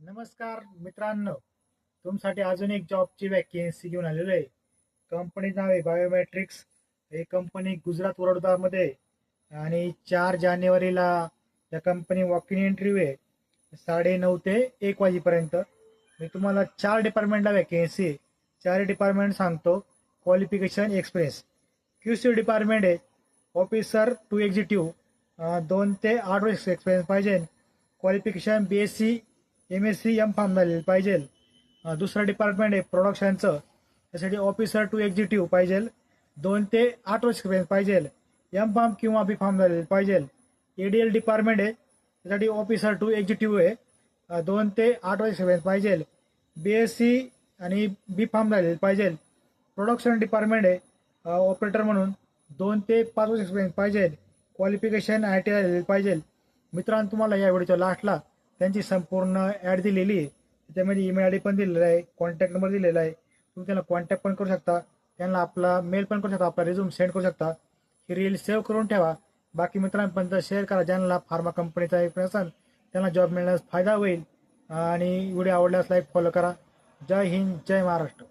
नमस्कार मित्रांनो, तुमसाठी अजून एक जॉबची वॅकेन्सी घेऊन आलेलो आहे. कंपनीचं नाव आहे बायोमेट्रिक्स. ही कंपनी गुजरात वडोदरामध्ये आहे. आणि 4 जानेवारीला या कंपनी वॉक इन इंटरव्ह्यू आहे 9:30 ते 1 वाजेपर्यंत. मी तुम्हाला 4 डिपार्टमेंटला वॅकेन्सी आहे. 4 डिपार्टमेंट सांगतो. क्वालिफिकेशन एक्सपिरियन्स QC डिपार्टमेंट आहे. ऑफिसर टू एक्झिक्युटिव्ह 2 ते 8 वर्ष एक्सपिरियन्स पाहिजे. क्वालिफिकेशन BSc MSc M.Pharm झालेलं पाहिजे. दुसरा डिपार्टमेंट आहे प्रोडक्शनचं. त्यासाठी ऑफिसर टू एक्झिक्युटिव्ह पाहिजे. 2 ते 8 वर्ष एक्सपिरियन्स पाहिजे. M.Pharm किंवा B.Pharm झालेलं पाहिजे. ADL डिपार्टमेंट आहे. त्यासाठी ऑफिसर टू एक्झिक्युटिव्ह आहे. 2 ते 8 वर्ष एक्सपिरियन्स पाहिजे. BSc आणि B.Pharm झालेलं पाहिजे. प्रोडक्शन डिपार्टमेंट आहे. ऑपरेटर म्हणून 2 ते 5 वर्ष एक्सपिरियन्स पाहिजे. क्वालिफिकेशन IIT झालेलं पाहिजे. मित्रांनो, तुम्हाला या व्हिडिओच्या लास्टला त्यांची संपूर्ण ॲड दिलेली आहे. त्याच्यामध्ये ईमेल ID पण दिलेला आहे, कॉन्टॅक्ट नंबर दिलेला आहे. तुम्ही त्यांना कॉन्टॅक्ट पण करू शकता, त्यांना आपला मेल पण करू शकता, आपला रिझ्यूम सेंड करू शकता. ही रील सेव्ह करून ठेवा. बाकी मित्रांपर्यंत शेअर करा. ज्यांना फार्मा कंपनीचा एक्सपिरियन्स असेल त्यांना जॉब मिळण्यास फायदा होईल. आणि व्हिडिओ आवडल्यास लाईक फॉलो करा. जय हिंद, जय महाराष्ट्र.